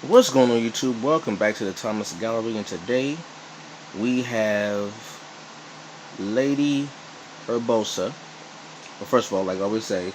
What's going on, YouTube? Welcome back to the Thomas Gallery, and today we have Lady Urbosa. Well, first of all, like I always say,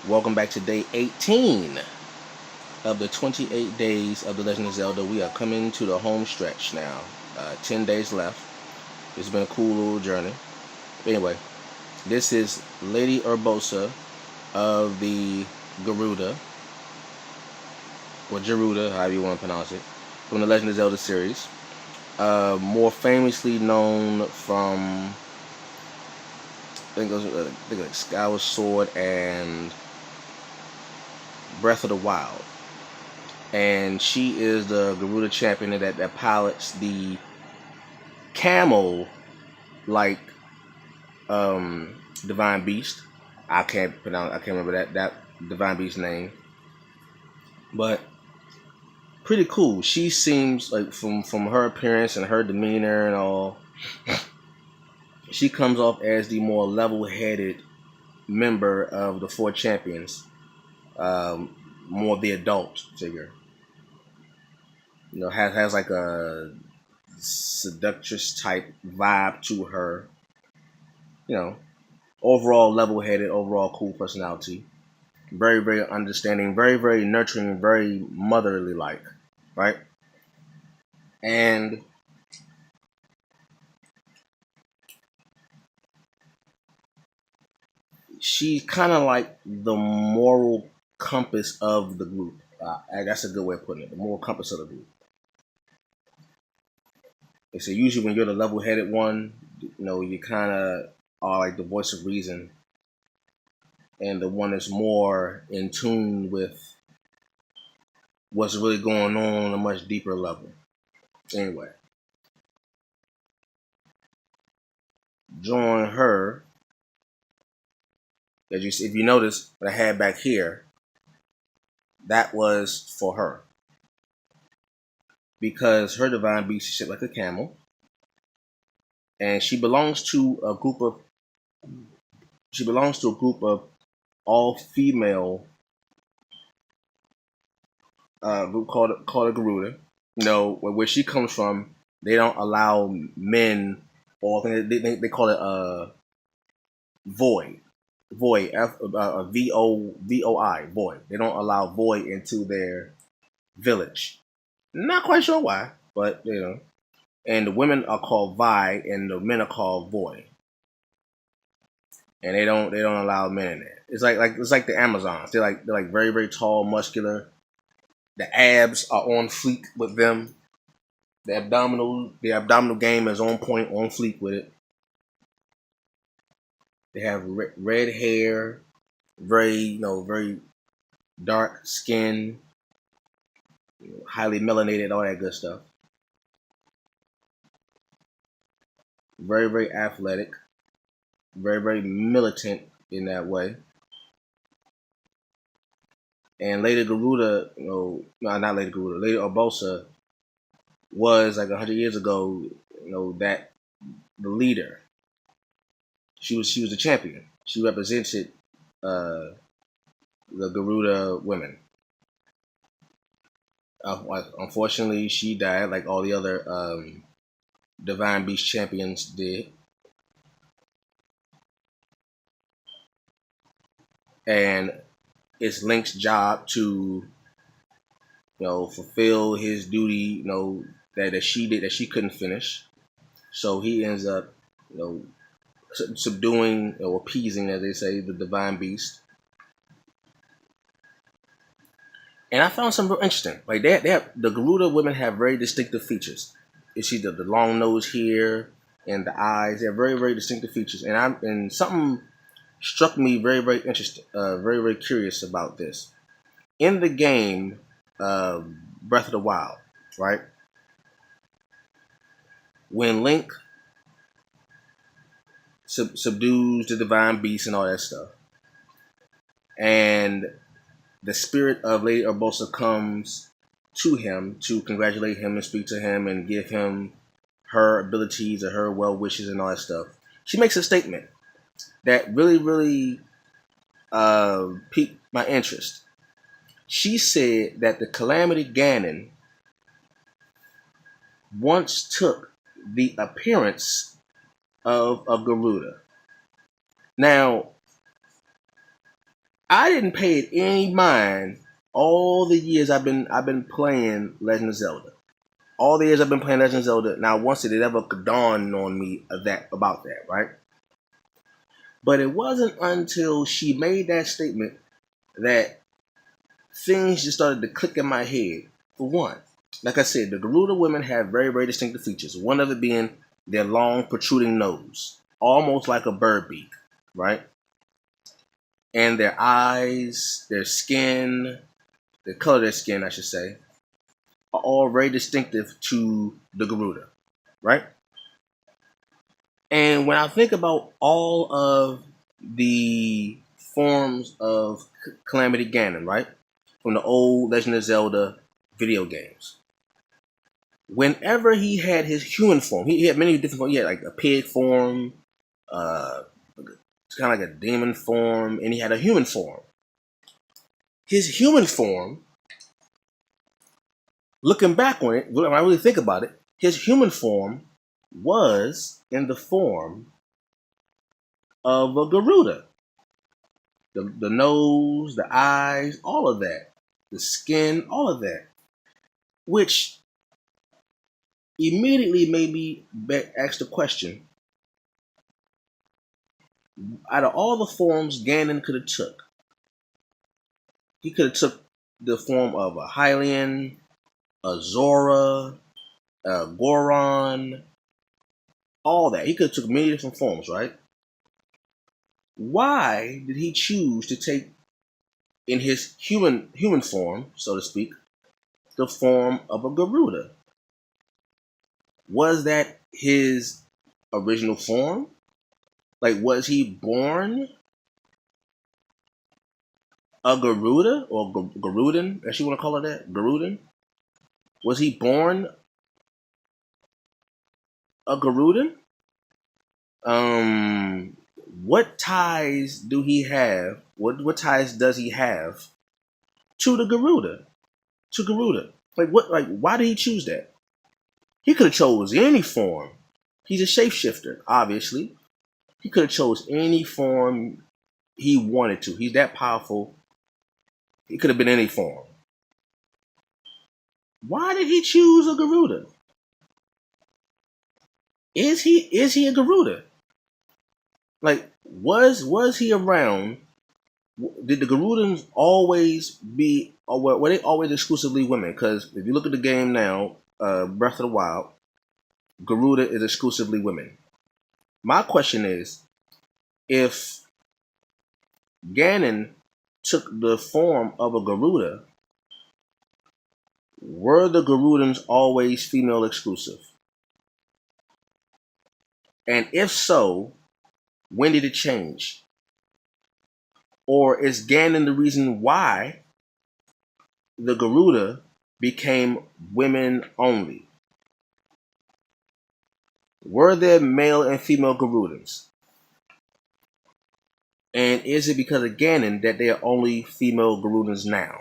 welcome back to day 18 of the 28 days of The Legend of Zelda. We are coming to the home stretch now. 10 days left. It's been a cool little journey. But anyway, this is Lady Urbosa of the Geruda, or Geruda, however you want to pronounce it, from the Legend of Zelda series. More famously known from, I think it was like Skyward Sword and Breath of the Wild. And she is the Geruda Champion that pilots the camel like divine beast. I can't remember that divine beast name. But pretty cool. She seems like from her appearance and her demeanor and all, she comes off as the more level-headed member of the four champions, more the adult figure. You know, has like a seductress type vibe to her. You know, overall level-headed, overall cool personality. Very, very understanding, very, very nurturing, very motherly like, right? And she's kind of like the moral compass of the group. That's a good way of putting it. The moral compass of the group. They say usually when you're the level-headed one, you know, you kind of are like the voice of reason, and the one that's more in tune with what's really going on a much deeper level. Anyway, join her. As you see, if you notice, what I had back here, that was for her because her divine beast is shaped like a camel, and she belongs to a group of all female group called a Geruda. You know, where she comes from, they don't allow men, or they call it void, void, VOI, void. They don't allow void into their village. Not quite sure why, but you know. And the women are called Vi, and the men are called Void. And they don't allow men in there. It's like the Amazons. They're like very, very tall, muscular. The abs are on fleek with them. The abdominal game is on point, on fleek with it. They have red hair, very dark skin, highly melanated, all that good stuff. Very, very athletic, very, very militant in that way. And Lady Geruda, no, not Lady Geruda, Lady Urbosa was like 100 years ago, that the leader. She was the champion. She represented the Geruda women. Unfortunately, she died like all the other Divine Beast champions did. And it's Link's job to, fulfill his duty, that she couldn't finish. So he ends up, subduing or appeasing, as they say, the Divine Beast. And I found something real interesting. Like they have the Geruda women have very distinctive features. You see the long nose here and the eyes. They have very, very distinctive features. And something struck me very, very interesting, very, very curious about this. In the game, Breath of the Wild, right? When Link subdues the Divine Beast and all that stuff, and the spirit of Lady Urbosa comes to him to congratulate him and speak to him and give him her abilities or her well wishes and all that stuff. She makes a statement that really, really piqued my interest. She said that the Calamity Ganon once took the appearance of a Geruda. Now, I didn't pay it any mind all the years I've been playing Legend of Zelda. All the years I've been playing Legend of Zelda. Now, once it ever dawned on me about that, right? But it wasn't until she made that statement that things just started to click in my head. For one, like I said, the Geruda women have very, very distinctive features. One of it being their long, protruding nose, almost like a bird beak, right? And their eyes, their skin, the color of their skin, I should say, are all very distinctive to the Geruda, right? And when I think about all of the forms of Calamity Ganon, right, from the old Legend of Zelda video games, whenever he had his human form, he had many different forms. He had like a pig form, it's kind of like a demon form, and he had a human form. His human form, looking back on it, when I really think about it, his human form was in the form of a Geruda. The nose, the eyes, all of that, the skin, all of that, which immediately made me ask the question: out of all the forms Ganon could have took, he could have took the form of a Hylian, a Zora, a Goron, all that. He could have took many different forms, right? Why did he choose to take in his human form, so to speak, the form of a Geruda? Was that his original form? Like, was he born a Geruda or Gerudan, as you want to call it that? Gerudan? Was he born a Gerudan? What ties do he have? What ties does he have to the Geruda? To Geruda? Like what? Like why did he choose that? He could have chose any form. He's a shapeshifter, obviously. He could have chose any form he wanted to. He's that powerful. He could have been any form. Why did he choose a Geruda? Is he a Geruda? Like was he around? Did the Gerudans always be, or were they always exclusively women? Because if you look at the game now, Breath of the Wild, Geruda is exclusively women. My question is, if Ganon took the form of a Geruda, were the Gerudans always female exclusive? And if so, when did it change? Or is Ganon the reason why the Geruda became women only? Were there male and female Gerudans? And is it because of Ganon that they are only female Gerudans now?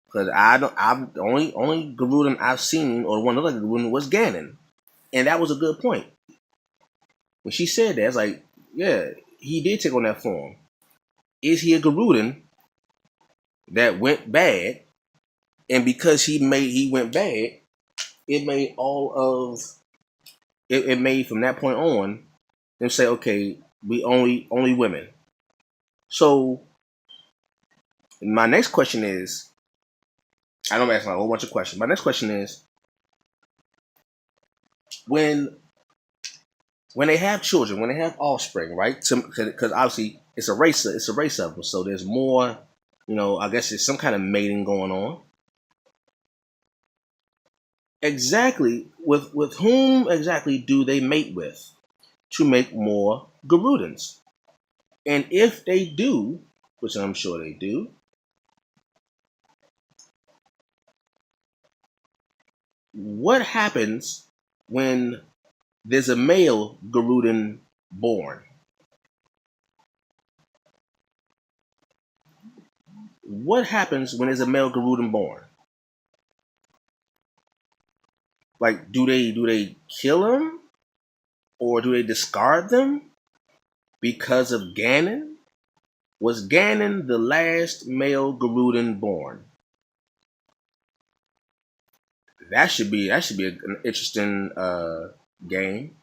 Because I've the only Gerudan I've seen, or one other Gerudan, was Ganon, and that was a good point. When she said that, it's like, yeah, he did take on that form. Is he a Gerudan that went bad, and because he went bad, it made all of it made from that point on them say, okay, we only women. So my next question is, I know I'm asking a whole bunch of questions. My next question is, when they have children, when they have offspring, right? Because obviously it's a race of them, so there's more. I guess there's some kind of mating going on. Exactly, with whom exactly do they mate with to make more Gerudans? And if they do, which I'm sure they do, what happens when there's a male Gerudan born? What happens when there's a male Gerudan born? Like, do they kill him or do they discard them because of Ganon? Was Ganon the last male Gerudan born? That should be an interesting game.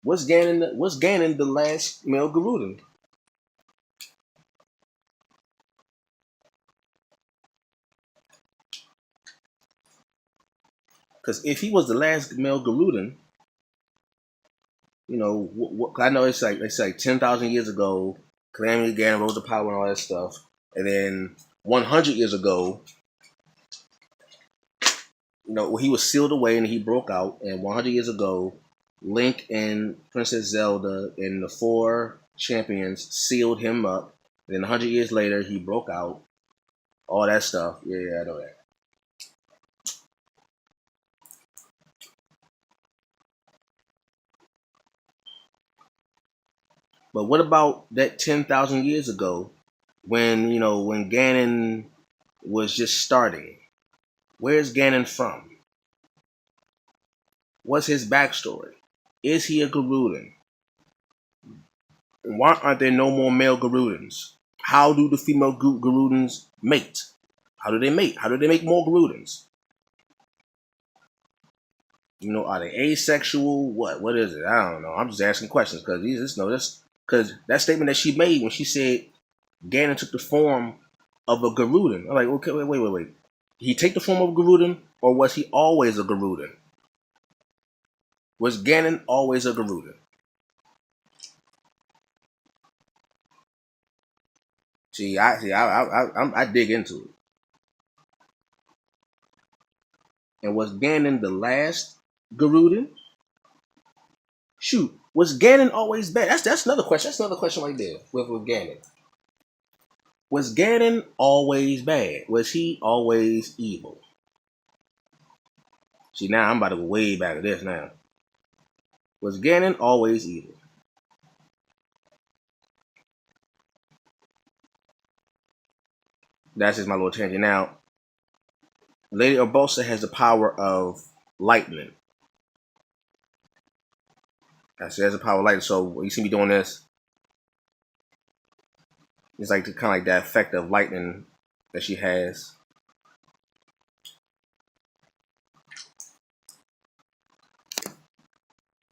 Was Ganon the last male Gerudan? Because if he was the last male Gerudan, I know it's like 10,000 years ago, Calamity Ganon rose to power and all that stuff, and then 100 years ago, he was sealed away and he broke out, and 100 years ago, Link and Princess Zelda and the four champions sealed him up. And then 100 years later, he broke out. All that stuff. Yeah, I know that. But what about that 10,000 years ago when Ganon was just starting? Where's Ganon from? What's his backstory? Is he a Gerudan? Why aren't there no more male Gerudans? How do the female Gerudans mate? How do they mate? How do they make more Gerudans? Are they asexual? What is it? I don't know. I'm just asking questions because because that statement that she made when she said Ganon took the form of a Gerudan. I'm like, okay, wait. Did he take the form of a Gerudan, or was he always a Gerudan? Was Ganon always a Gerudan? I dig into it. And was Ganon the last Gerudan? Shoot, was Ganon always bad? That's another question. That's another question right there with Ganon. Was Ganon always bad? Was he always evil? See, now I'm about to go way back to this now. Was Ganon always evil? That's just my little tangent. Now, Lady Urbosa has the power of lightning. She has the power of lightning. So when you see me doing this, it's like kind of like that effect of lightning that she has.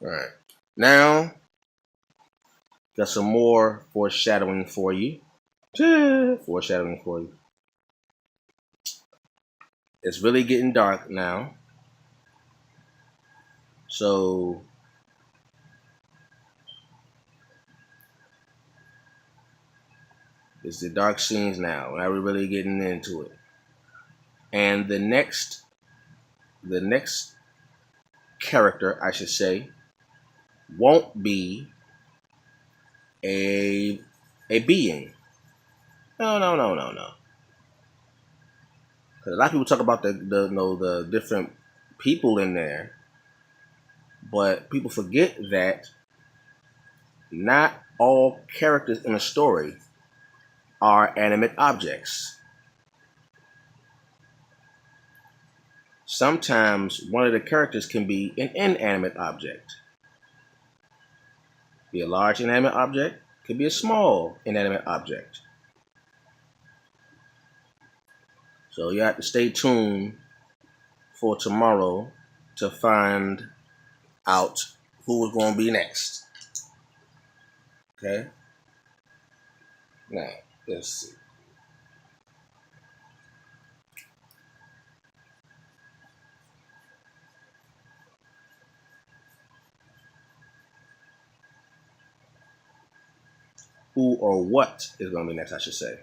All right. Now, got some more foreshadowing for you. Foreshadowing for you. It's really getting dark now. So it's the dark scenes now. Now we're really getting into it. And the next character, I should say, won't be a being. No. Because a lot of people talk about the different people in there, but people forget that not all characters in a story are animate objects. Sometimes one of the characters can be an inanimate object. Be a large inanimate object, could be a small inanimate object. So you have to stay tuned for tomorrow to find out who is going to be next. Okay? Now, let's see. Who or what is going to be next, I should say.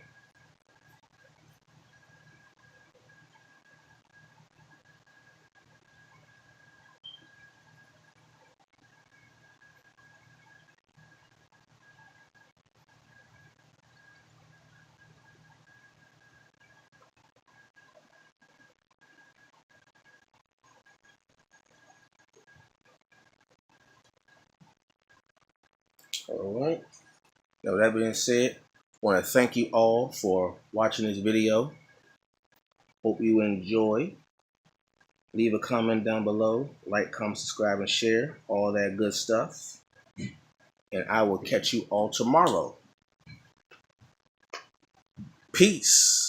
All right. Now, with that being said, I want to thank you all for watching this video. Hope you enjoy. Leave a comment down below. Like, comment, subscribe, and share. All that good stuff. And I will catch you all tomorrow. Peace.